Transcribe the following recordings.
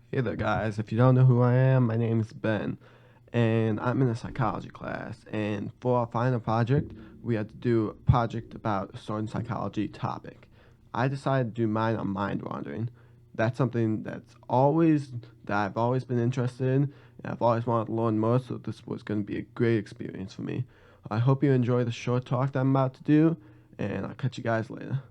Hey there, guys. If you don't know who I am, my name is Ben, and I'm in a psychology class. And for our final project, we had to do a project about a certain psychology topic. I decided to do mine on mind wandering. That's something that I've always been interested in, and I've always wanted to learn more. So this was going to be a great experience for me. I hope you enjoy the short talk that I'm about to do, and I'll catch you guys later.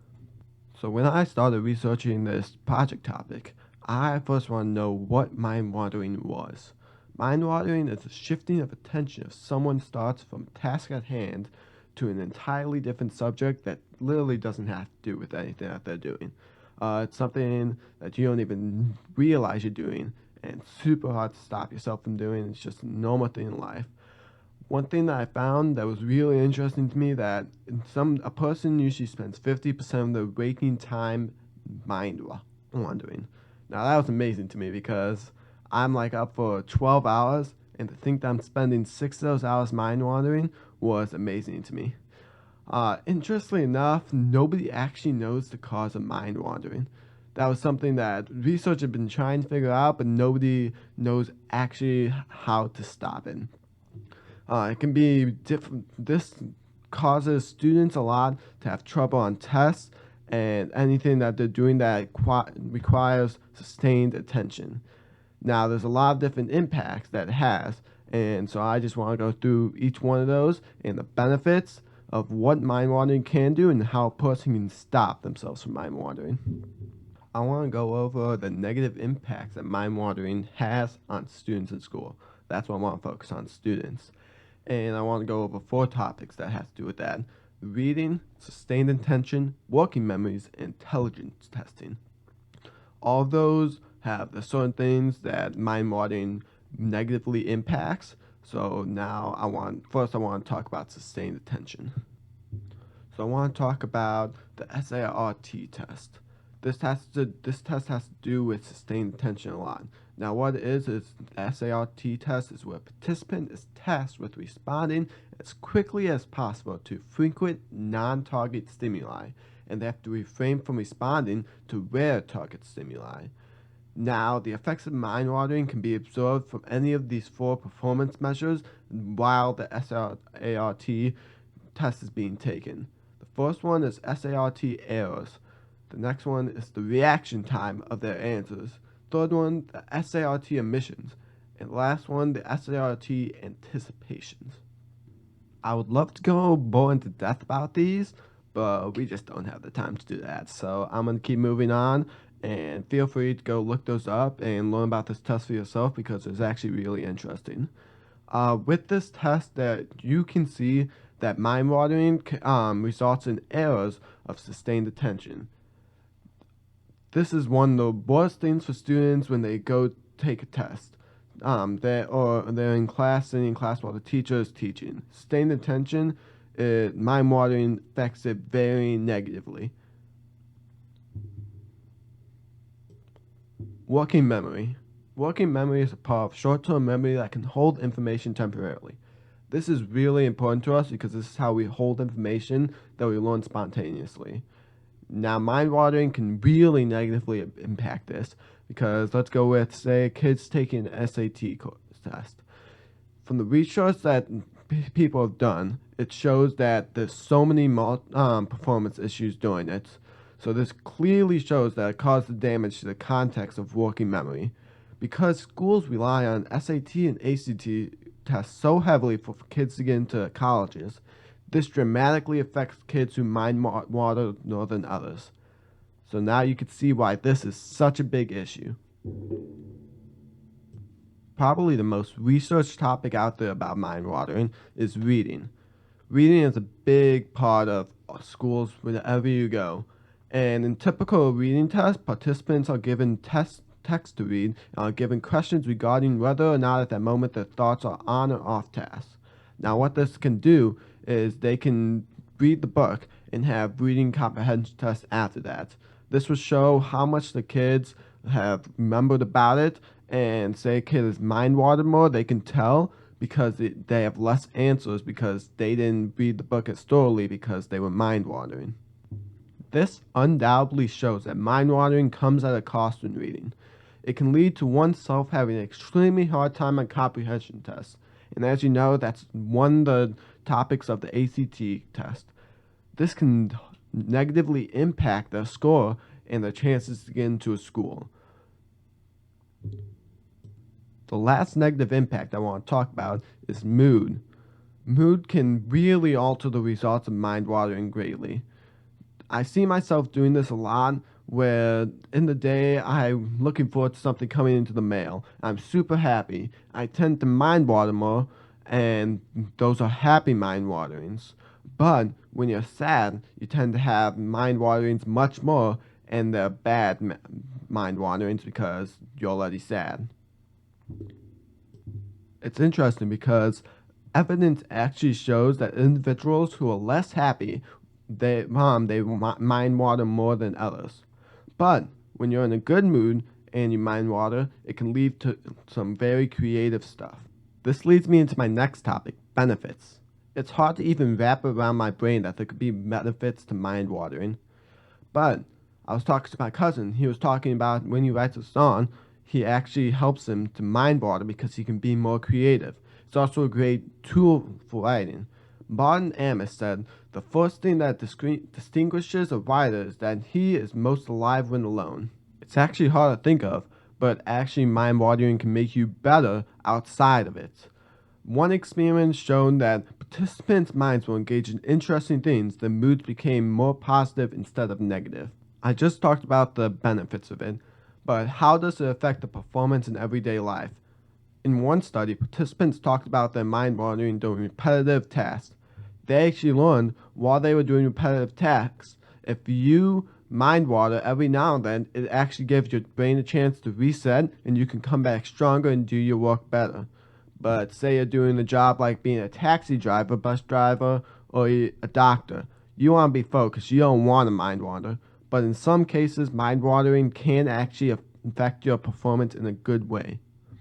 So when I started researching this project topic, I first want to know what mind wandering was. Mind wandering is a shifting of attention if someone starts from task at hand to an entirely different subject that literally doesn't have to do with anything that they're doing. It's something that you don't even realize you're doing, and it's super hard to stop yourself from doing. It's just a normal thing in life. One thing that I found that was really interesting to me that a person usually spends 50% of their waking time wandering. Now that was amazing to me because I'm like up for 12 hours, and to think that I'm spending 6 of those hours mind wandering was amazing to me. Interestingly enough, nobody actually knows the cause of mind wandering. That was something that research had been trying to figure out, but nobody knows actually how to stop it. It can be different. This causes students a lot to have trouble on tests and anything that they're doing that requires sustained attention. Now, there's a lot of different impacts that it has, and so I just want to go through each one of those and the benefits of what mind wandering can do and how a person can stop themselves from mind wandering. I want to go over the negative impacts that mind wandering has on students in school. That's what I want to focus on, students. And I want to go over 4 topics that have to do with that: reading, sustained attention, working memories, and intelligence testing. All of those have the certain things that mind wandering negatively impacts. So now I want to talk about sustained attention. So I want to talk about the SART test. This test has to do with sustained attention a lot. Now, what it is the SART test is where a participant is tasked with responding as quickly as possible to frequent non-target stimuli, and they have to refrain from responding to rare target stimuli. Now, the effects of mind wandering can be observed from any of these 4 performance measures while the SART test is being taken. The first one is SART errors. The next one is the reaction time of their answers. Third one, the SART emissions. And the last one, the SART anticipations. I would love to go more into depth about these, but we just don't have the time to do that. So I'm going to keep moving on, and feel free to go look those up and learn about this test for yourself because it's actually really interesting. With this test, that you can see that mind wandering results in errors of sustained attention. This is one of the worst things for students when they go take a test. They're in class, sitting in class while the teacher is teaching. Sustained attention, mind wandering affects it very negatively. Working memory. Working memory is a part of short-term memory that can hold information temporarily. This is really important to us because this is how we hold information that we learn spontaneously. Now, mind wandering can really negatively impact this because let's go with, say, kids taking an SAT test. From the research that people have done, it shows that there's so many performance issues during it. So this clearly shows that it caused damage to the context of working memory. Because schools rely on SAT and ACT tests so heavily for kids to get into colleges, this dramatically affects kids who mind water more than others. So now you can see why this is such a big issue. Probably the most researched topic out there about mind watering is reading. Reading is a big part of schools wherever you go. And in typical reading tests, participants are given text to read and are given questions regarding whether or not at that moment their thoughts are on or off task. Now, what this can do is they can read the book and have reading comprehension tests after that. This will show how much the kids have remembered about it, and say a kid is mind watered more, they can tell because they have less answers because they didn't read the book as thoroughly because they were mind wandering. This undoubtedly shows that mind wandering comes at a cost when reading. it can lead to oneself having an extremely hard time on comprehension tests. And as you know, that's one of the topics of the ACT test. This can negatively impact their score and their chances to get into a school. The last negative impact I want to talk about is mood. Mood can really alter the results of mind watering greatly. I see myself doing this a lot where in the day I'm looking forward to something coming into the mail. I'm super happy. I tend to mind water more, and those are happy mind waterings. But when you're sad, you tend to have mind waterings much more, and they're bad mind waterings because you're already sad. It's interesting because evidence actually shows that individuals who are less happy, they mind water more than others. But when you're in a good mood and you mind water, it can lead to some very creative stuff. This leads me into my next topic, benefits. It's hard to even wrap around my brain that there could be benefits to mind watering. But I was talking to my cousin. He was talking about when he writes a song, he actually helps him to mind water because he can be more creative. It's also a great tool for writing. Martin Amis said, the first thing that distinguishes a writer is that he is most alive when alone. It's actually hard to think of, but actually mind watering can make you better outside of it. One experiment showed that participants' minds will engage in interesting things, their moods became more positive instead of negative. I just talked about the benefits of it, but how does it affect the performance in everyday life? In one study, participants talked about their mind wandering during repetitive tasks. They actually learned while they were doing repetitive tasks, if you mind water every now and then, it actually gives your brain a chance to reset and you can come back stronger and do your work better. But say you're doing a job like being a taxi driver, bus driver, or a doctor. You want to be focused. You don't want to mind wander. But in some cases, mind wandering can actually affect your performance in a good way.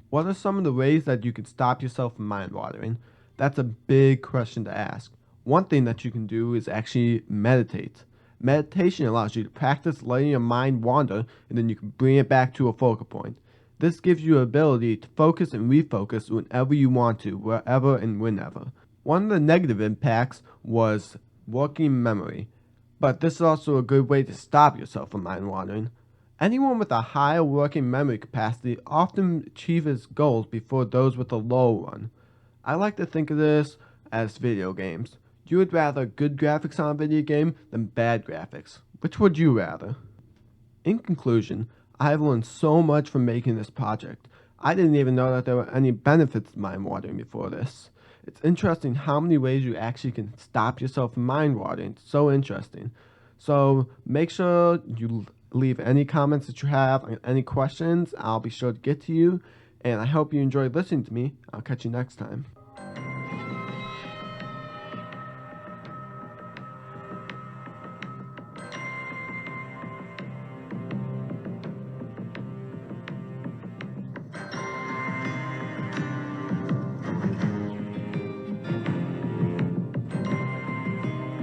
What are some of the ways that you can stop yourself from mind wandering? That's a big question to ask. One thing that you can do is actually meditate. Meditation allows you to practice letting your mind wander, and then you can bring it back to a focal point. This gives you the ability to focus and refocus whenever you want to, wherever and whenever. One of the negative impacts was working memory, but this is also a good way to stop yourself from mind wandering. Anyone with a higher working memory capacity often achieves goals before those with a low one. I like to think of this as video games. You would rather good graphics on a video game than bad graphics. Which would you rather? In conclusion, I have learned so much from making this project. I didn't even know that there were any benefits to mind watering before this. It's interesting how many ways you actually can stop yourself from mind watering. It's so interesting. So make sure you leave any comments that you have, any questions. I'll be sure to get to you. And I hope you enjoyed listening to me. I'll catch you next time.